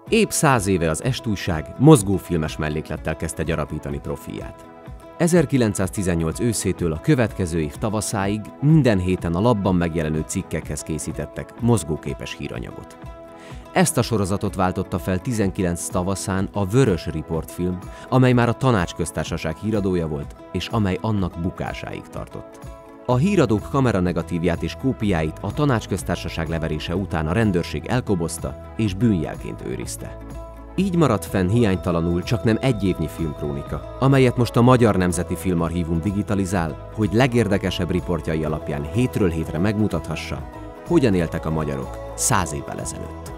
Épp 100 éve az Est-újság mozgófilmes melléklettel kezdte gyarapítani profilját. 1918 őszétől a következő év tavaszáig minden héten a lapban megjelenő cikkekhez készítettek mozgóképes híranyagot. Ezt a sorozatot váltotta fel 19 tavaszán a Vörös Riport film, amely már a Tanácsköztársaság híradója volt, és amely annak bukásáig tartott. A híradók kameranegatívját és kópiáit a Tanácsköztársaság leverése után a rendőrség elkobozta és bűnjelként őrizte. Így maradt fenn hiánytalanul csaknem egy évnyi filmkrónika, amelyet most a Magyar Nemzeti Filmarchívum digitalizál, hogy legérdekesebb riportjai alapján hétről hétre megmutathassa, hogyan éltek a magyarok 100 évvel ezelőtt.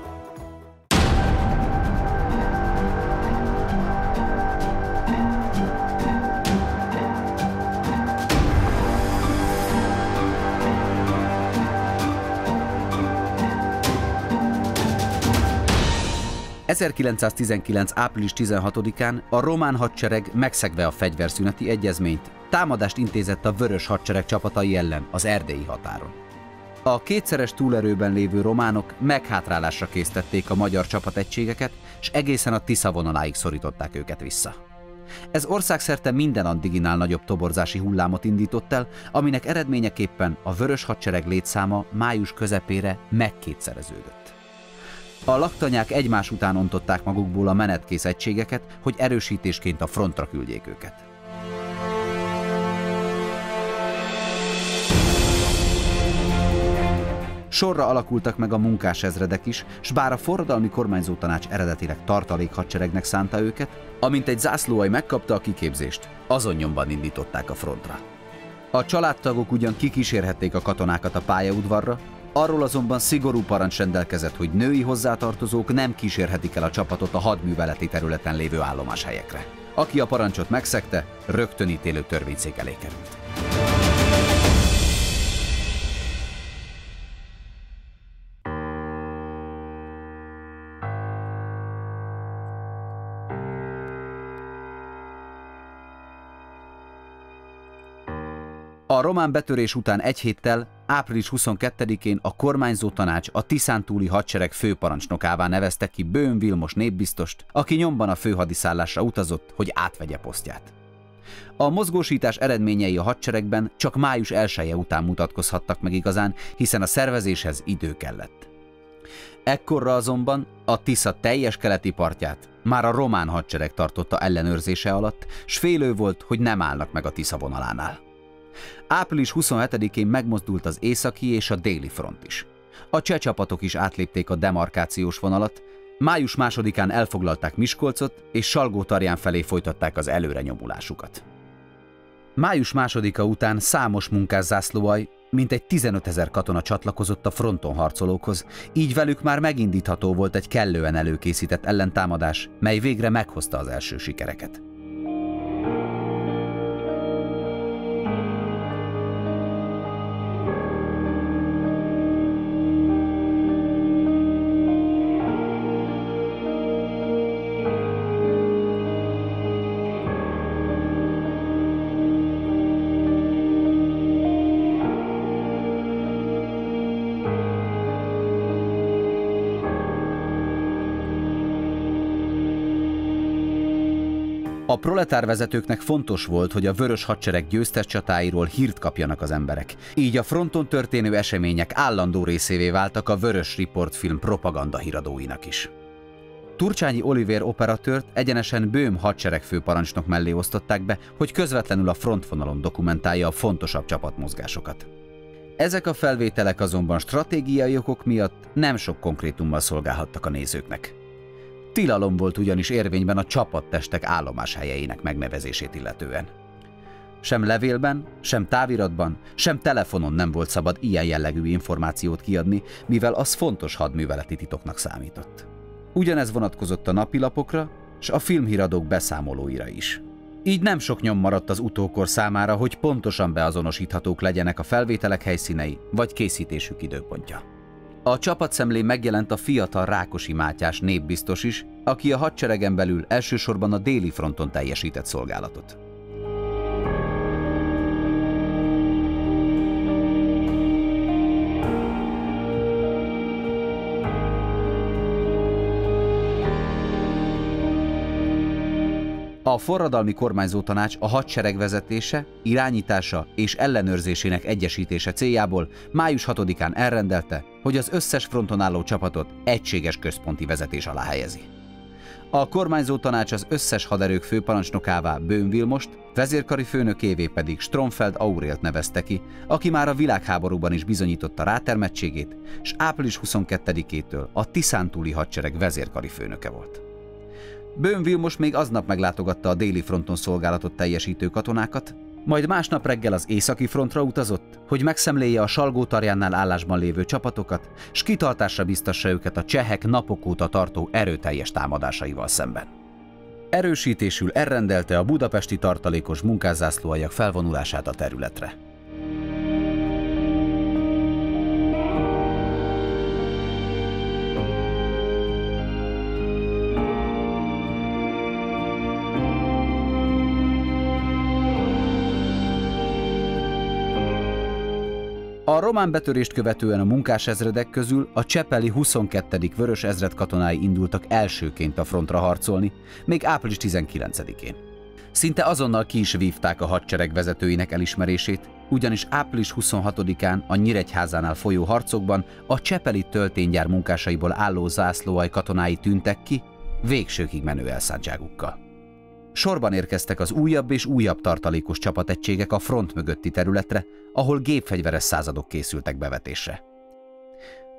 ...1919. április 16-án a román hadsereg megszegve a fegyverszüneti egyezményt támadást intézett a Vörös Hadsereg csapatai ellen az erdélyi határon. A kétszeres túlerőben lévő románok meghátrálásra késztették a magyar csapategységeket, és egészen a Tisza vonaláig szorították őket vissza. Ez országszerte minden addiginál nagyobb toborzási hullámot indított el, aminek eredményeképpen a Vörös Hadsereg létszáma május közepére megkétszereződött. A laktanyák egymás után ontották magukból a menetkész egységeket, hogy erősítésként a frontra küldjék őket. Sorra alakultak meg a munkásezredek is, s bár a forradalmi kormányzótanács eredetileg tartalékhadseregnek szánta őket, amint egy zászlóalj megkapta a kiképzést, azon nyomban indították a frontra. A családtagok ugyan kikísérhették a katonákat a pályaudvarra, arról azonban szigorú parancs rendelkezett, hogy női hozzátartozók nem kísérhetik el a csapatot a hadműveleti területen lévő állomáshelyekre. Aki a parancsot megszegte, rögtön ítélő törvényszék elé került. A román betörés után egy héttel, április 22-én a kormányzó tanács a Tiszántúli hadsereg főparancsnokává nevezte ki Böhm Vilmos népbiztost, aki nyomban a főhadiszállásra utazott, hogy átvegye posztját. A mozgósítás eredményei a hadseregben csak május 1-e után mutatkozhattak meg igazán, hiszen a szervezéshez idő kellett. Ekkorra azonban a Tisza teljes keleti partját már a román hadsereg tartotta ellenőrzése alatt, s félő volt, hogy nem állnak meg a Tisza vonalánál. Április 27-én megmozdult az északi és a déli front is. A cseh csapatok is átlépték a demarkációs vonalat, május 2-án elfoglalták Miskolcot, és Salgótarján felé folytatták az előrenyomulásukat. Május 2-a után számos munkászászlóalj, mintegy 15 000 katona csatlakozott a fronton harcolókhoz, így velük már megindítható volt egy kellően előkészített ellentámadás, mely végre meghozta az első sikereket. A proletárvezetőknek fontos volt, hogy a Vörös Hadsereg győztes csatáiról hírt kapjanak az emberek. Így a fronton történő események állandó részévé váltak a Vörös Riport film propaganda híradóinak is. Turcsányi Olivér operatőrt egyenesen Böhm hadseregfőparancsnok mellé osztották be, hogy közvetlenül a frontvonalon dokumentálja a fontosabb csapatmozgásokat. Ezek a felvételek azonban stratégiai okok miatt nem sok konkrétummal szolgálhattak a nézőknek. Tilalom volt ugyanis érvényben a csapattestek állomáshelyeinek megnevezését illetően. Sem levélben, sem táviratban, sem telefonon nem volt szabad ilyen jellegű információt kiadni, mivel az fontos hadműveleti titoknak számított. Ugyanez vonatkozott a napilapokra, s a filmhíradók beszámolóira is. Így nem sok nyom maradt az utókor számára, hogy pontosan beazonosíthatók legyenek a felvételek helyszínei vagy készítésük időpontja. A csapatszemlén megjelent a fiatal Rákosi Mátyás népbiztos is, aki a hadseregen belül elsősorban a déli fronton teljesített szolgálatot. A forradalmi kormányzótanács a hadsereg vezetése, irányítása és ellenőrzésének egyesítése céljából május 6-án elrendelte, hogy az összes fronton álló csapatot egységes központi vezetés alá helyezi. A kormányzótanács az összes haderők főparancsnokává Böhm Vilmost, vezérkari főnökévé pedig Stromfeld Aurélt nevezte ki, aki már a világháborúban is bizonyította rátermettségét, és április 22-től a Tiszántúli hadsereg vezérkari főnöke volt. Böhm Vilmos még aznap meglátogatta a déli fronton szolgálatot teljesítő katonákat, majd másnap reggel az északi frontra utazott, hogy megszemlélje a Salgótarjánnál állásban lévő csapatokat, s kitartásra biztassa őket a csehek napok óta tartó erőteljes támadásaival szemben. Erősítésül elrendelte a budapesti tartalékos munkászászlóaljak felvonulását a területre. A román betörést követően a munkásezredek közül a csepeli 22. Vörös Ezred katonái indultak elsőként a frontra harcolni, még április 19-én. Szinte azonnal ki is vívták a hadsereg vezetőinek elismerését, ugyanis április 26-án a Nyíregyházánál folyó harcokban a csepeli tölténygyár munkásaiból álló zászlóalj katonái tűntek ki, végsőkig menő elszántságukkal. Sorban érkeztek az újabb és újabb tartalékos csapategységek a front mögötti területre, ahol gépfegyveres századok készültek bevetésre.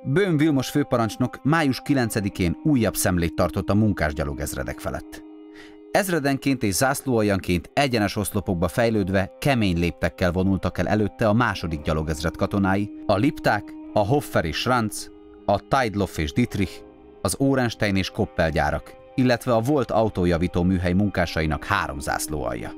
Böhm Vilmos főparancsnok május 9-én újabb szemlét tartott a munkásgyalogezredek felett. Ezredenként és zászlóaljanként egyenes oszlopokba fejlődve kemény léptekkel vonultak el előtte a második gyalogezred katonái, a Lipták, a Hoffer és Schranz, a Teidloff és Dietrich, az Orenstein és Koppel gyárak, illetve a volt autójavító műhely munkásainak 3 zászlóalja.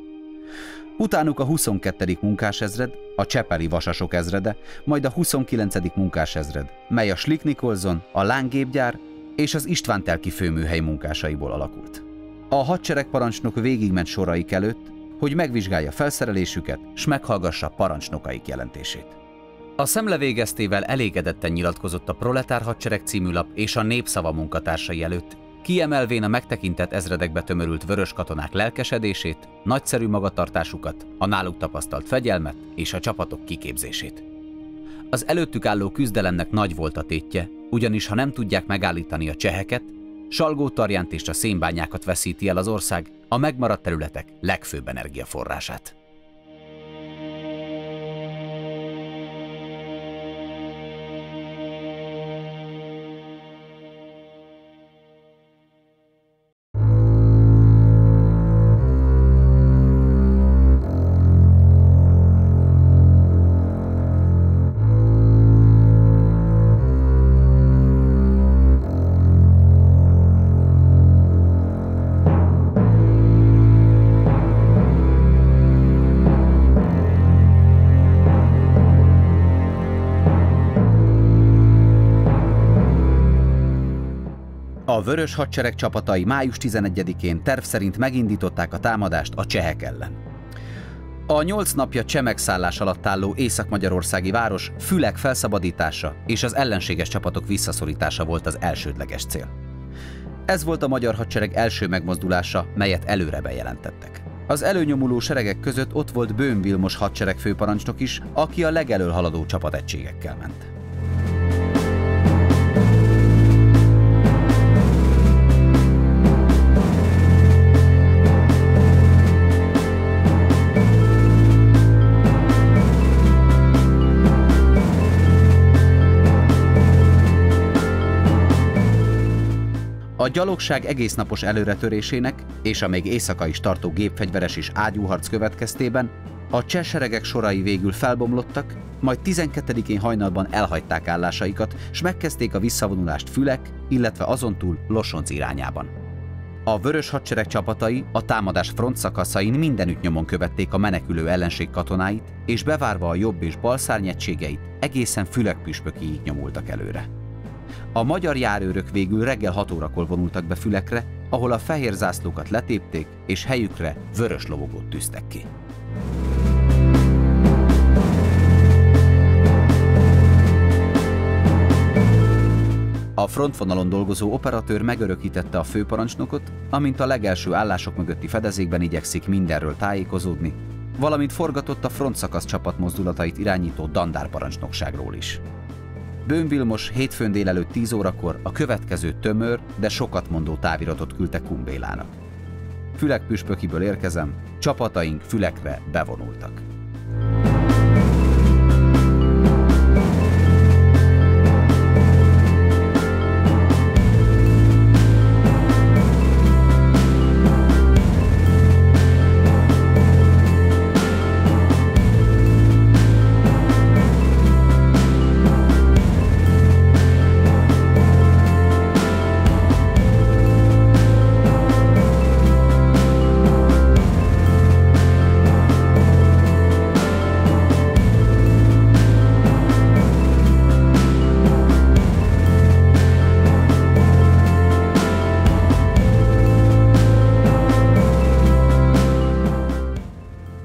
Utánuk a 22. munkásezred, a csepeli vasasok ezrede, majd a 29. munkásezred, mely a Schlick-Nicolson, a Lángépgyár és az István-Telki főműhely munkásaiból alakult. A hadseregparancsnok végigment soraik előtt, hogy megvizsgálja felszerelésüket, s meghallgassa parancsnokaik jelentését. A szemle végeztével elégedetten nyilatkozott a Proletár Hadsereg című lap és a Népszava munkatársai előtt, kiemelvén a megtekintett ezredekbe tömörült vörös katonák lelkesedését, nagyszerű magatartásukat, a náluk tapasztalt fegyelmet és a csapatok kiképzését. Az előttük álló küzdelemnek nagy volt a tétje, ugyanis ha nem tudják megállítani a cseheket, Salgótarjánt és a szénbányákat veszíti el az ország, a megmaradt területek legfőbb energiaforrását. A Vörös Hadsereg csapatai május 11-én terv szerint megindították a támadást a csehek ellen. A 8 napja cseh megszállás alatt álló észak-magyarországi város Fülek felszabadítása és az ellenséges csapatok visszaszorítása volt az elsődleges cél. Ez volt a magyar hadsereg első megmozdulása, melyet előre bejelentettek. Az előnyomuló seregek között ott volt Böhm Vilmos hadsereg főparancsnok is, aki a legelől haladó csapategységekkel ment. A gyalogság egésznapos előretörésének és a még éjszaka is tartó gépfegyveres és ágyúharc következtében a cseh seregek sorai végül felbomlottak, majd 12-én hajnalban elhagyták állásaikat, s megkezdték a visszavonulást Fülek, illetve azontúl Losonc irányában. A Vörös Hadsereg csapatai a támadás frontszakaszain mindenütt nyomon követték a menekülő ellenség katonáit, és bevárva a jobb és bal szárnyegységeit egészen Fülek püspökiig nyomultak előre. A magyar járőrök végül reggel 6 órakor vonultak be Fülekre, ahol a fehér zászlókat letépték, és helyükre vörös lobogót tűztek ki. A frontvonalon dolgozó operatőr megörökítette a főparancsnokot, amint a legelső állások mögötti fedezékben igyekszik mindenről tájékozódni, valamint forgatott a frontszakasz csapatmozdulatait irányító dandárparancsnokságról is. Böhm Vilmos hétfőn délelőtt 10 órakor a következő tömör, de sokat mondó táviratot küldte Kun Bélának. Fülekpüspökiből érkezem, csapataink Fülekre bevonultak.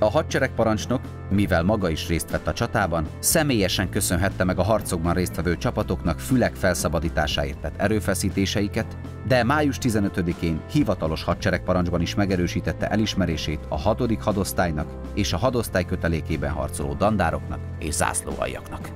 A hadseregparancsnok, mivel maga is részt vett a csatában, személyesen köszönhette meg a harcokban résztvevő csapatoknak Fülek felszabadításáért tett erőfeszítéseiket, de május 15-én hivatalos hadseregparancsban is megerősítette elismerését a 6. hadosztálynak és a hadosztály kötelékében harcoló dandároknak és zászlóaljaknak.